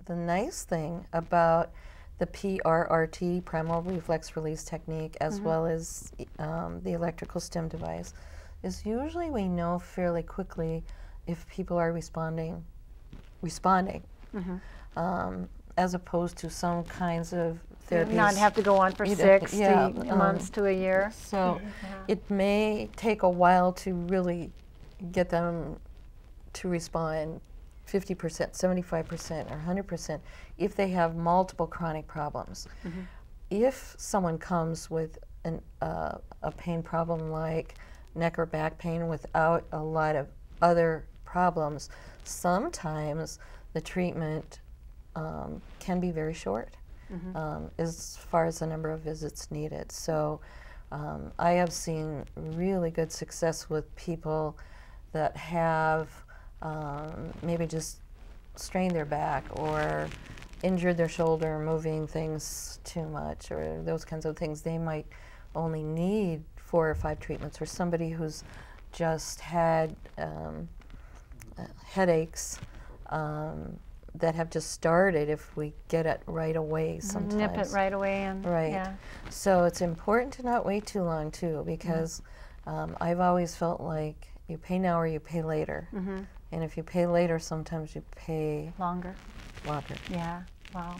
the nice thing about the PRRT, primal reflex release technique, as well as the electrical stim device, is usually we know fairly quickly if people are responding, as opposed to some kinds of therapies. Not have to go on for 60 months to a year. So it may take a while to really get them to respond 50%, 75%, or 100% if they have multiple chronic problems. If someone comes with a pain problem like neck or back pain without a lot of other problems, sometimes the treatment can be very short as far as the number of visits needed. So I have seen really good success with people that have maybe just strained their back or injured their shoulder moving things too much or those kinds of things. They might only need 4 or 5 treatments, or somebody who's just had headaches that have just started. If we get it right away sometimes. Nip it right away. And right. Yeah. So it's important to not wait too long too, because I've always felt like you pay now or you pay later. And if you pay later, sometimes you pay longer. Yeah, wow.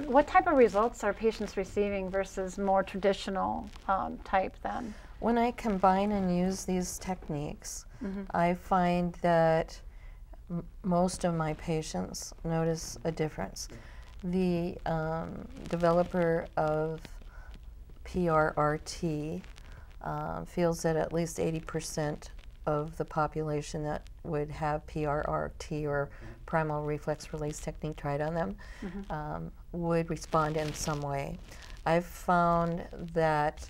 What type of results are patients receiving versus more traditional type then? When I combine and use these techniques, I find that most of my patients notice a difference. The developer of PRRT feels that at least 80% of the population that would have PRRT or primal reflex release technique tried on them would respond in some way. I've found that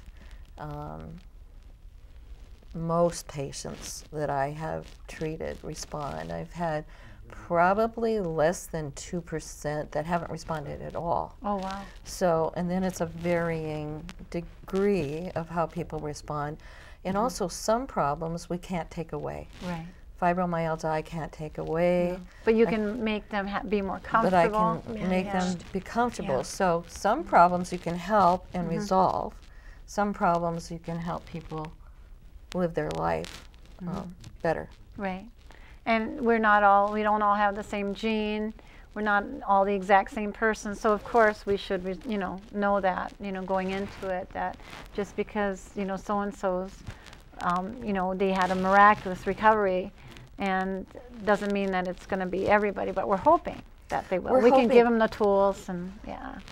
most patients that I have treated respond. I've had probably less than 2% that haven't responded at all. Oh, wow. So, and then it's a varying degree of how people respond. And also some problems we can't take away. Right. Fibromyalgia I can't take away. But you can make them be more comfortable. But I can make them be comfortable. So some problems you can help and resolve. Some problems you can help people live their life better. Right. And we don't all have the same gene. We're not all the exact same person. So of course we should, know that, going into it, that just because, so-and-so's, they had a miraculous recovery, and doesn't mean that it's going to be everybody, but we're hoping that they will. We can give them the tools and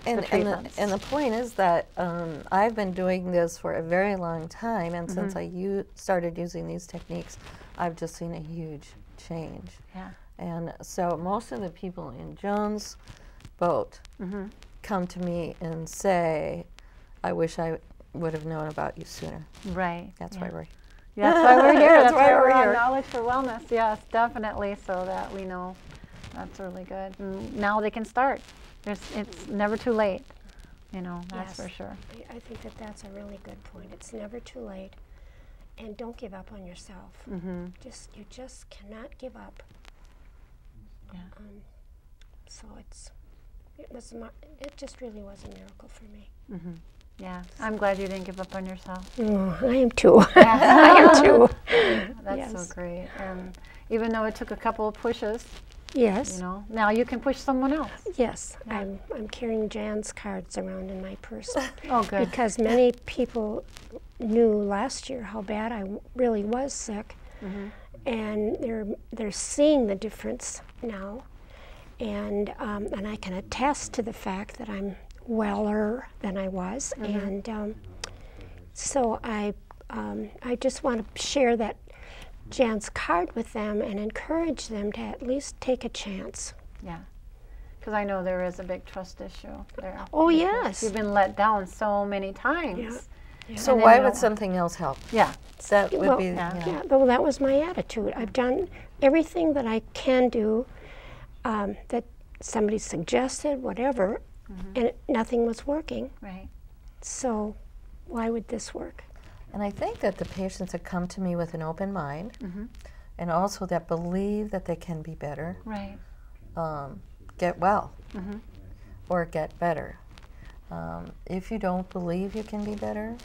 the treatments. And the point is that I've been doing this for a very long time, and since I started using these techniques, I've just seen a huge change. Yeah. And so most of the people in Joan's boat come to me and say, I wish I would have known about you sooner. Right. That's why we're here. That's why we're here. That's why we're here. Knowledge for Wellness, yes, definitely, so that we know. That's really good. And now they can start. It's never too late, that's for sure. I think that's a really good point. It's never too late. And don't give up on yourself. You just cannot give up. Yeah. So it just really was a miracle for me. Yeah, I'm glad you didn't give up on yourself. Oh, I am too. I am too. That's so great. And even though it took a couple of pushes, yes, now you can push someone else. Yes, yeah. I'm carrying Jan's cards around in my purse. Oh, good. Because many people knew last year how bad I really was sick, and they're seeing the difference now, and I can attest to the fact that I'm weller than I was, and so I just want to share that Jan's card with them and encourage them to at least take a chance. Yeah, because I know there is a big trust issue there. Oh, yes. You've been let down so many times. Yeah. Yeah. So why would something else help? Yeah. That would be, well, that was my attitude. I've done everything that I can do, that somebody suggested, whatever, and nothing was working. Right. So why would this work? And I think that the patients that come to me with an open mind, and also that believe that they can be better, right, get well or get better. If you don't believe you can be better,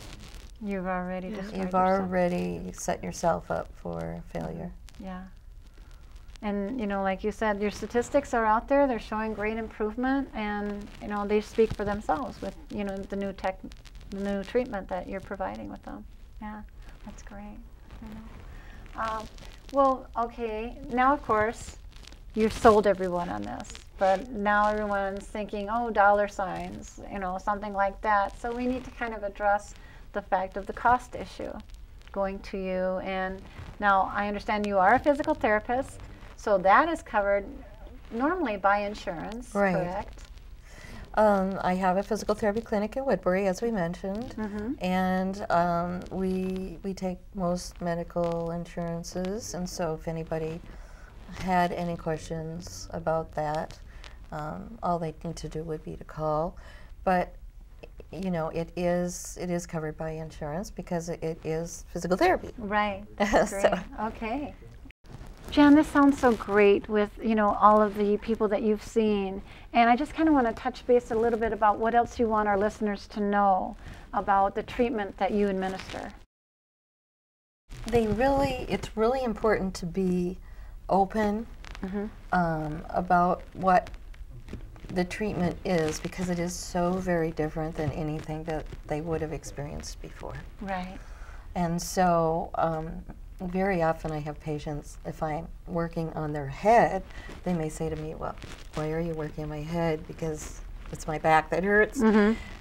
You've already destroyed you've yourself. already set yourself up for failure. Yeah. And, you know, like you said, your statistics are out there. They're showing great improvement, and, you know, they speak for themselves with, you know, the new treatment that you're providing with them. Yeah, that's great. Well, okay, now, of course, you've sold everyone on this, but now everyone's thinking, oh, dollar signs, you know, something like that. So we need to kind of address the fact of the cost issue going to you. And now I understand you are a physical therapist, so that is covered normally by insurance, correct? I have a physical therapy clinic in Woodbury, as we mentioned, and we take most medical insurances, and so if anybody had any questions about that, all they need to do would be to call. But you know, it is covered by insurance because it is physical therapy. Right. That's great. Okay. Jan, this sounds so great with, you know, all of the people that you've seen. And I just kind of want to touch base a little bit about what else you want our listeners to know about the treatment that you administer. It's really important to be open about what the treatment is, because it is so very different than anything that they would have experienced before. Right. And so very often I have patients, if I'm working on their head, they may say to me, well, why are you working on my head? Because it's my back that hurts.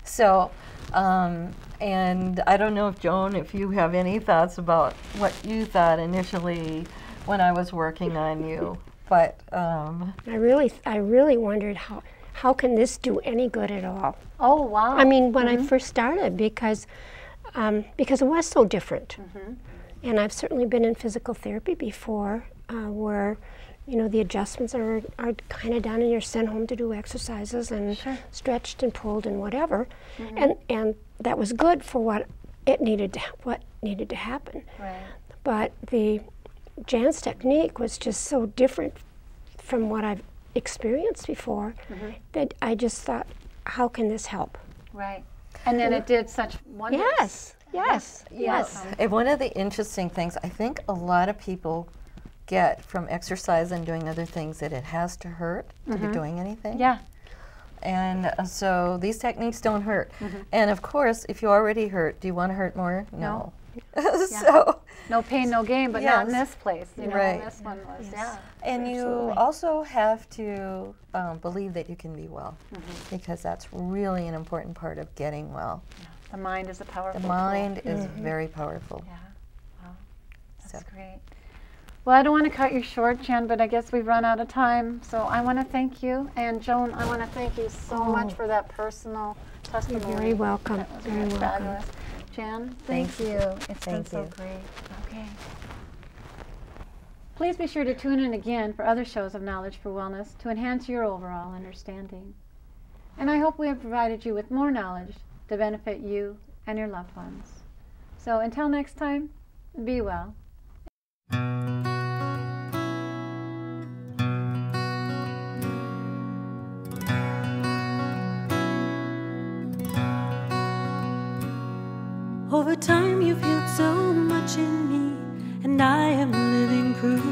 So, and I don't know if Joan, if you have any thoughts about what you thought initially when I was working on you, but I really wondered how can this do any good at all? Oh, wow. I mean, when I first started, because it was so different. And I've certainly been in physical therapy before, where, you know, the adjustments are kind of done and you're sent home to do exercises and stretched and pulled and whatever. And that was good for what needed to happen. Right. But the Jan's technique was just so different from what I've experienced before that I just thought, how can this help? Right. And then it did such wonders. Yes. And one of the interesting things I think a lot of people get from exercise and doing other things, that it has to hurt to be doing anything. Yeah. And so these techniques don't hurt. And of course, if you already hurt, do you want to hurt more? No. So no pain, no gain, but not in this place. You know, this one was, And you also have to believe that you can be well, because that's really an important part of getting well. The mind is a powerful tool. The mind is very powerful. Yeah. Wow. That's great. Well, I don't want to cut you short, Jan, but I guess we've run out of time. So I want to thank you. And Joan, I want to thank you so much for that personal testimony. You're very welcome. That was very fabulous. Jan, thank you. It's been so great. Okay. Please be sure to tune in again for other shows of Knowledge for Wellness to enhance your overall understanding. And I hope we have provided you with more knowledge to benefit you and your loved ones. So until next time, be well. Over time you've healed so much in me, and I am living proof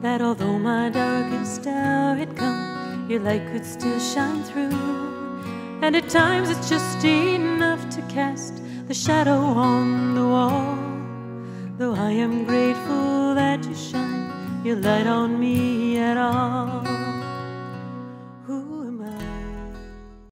that although my darkest hour had come, your light could still shine through. And at times it's just enough to cast the shadow on the wall. Though I am grateful that you shine your light on me at all.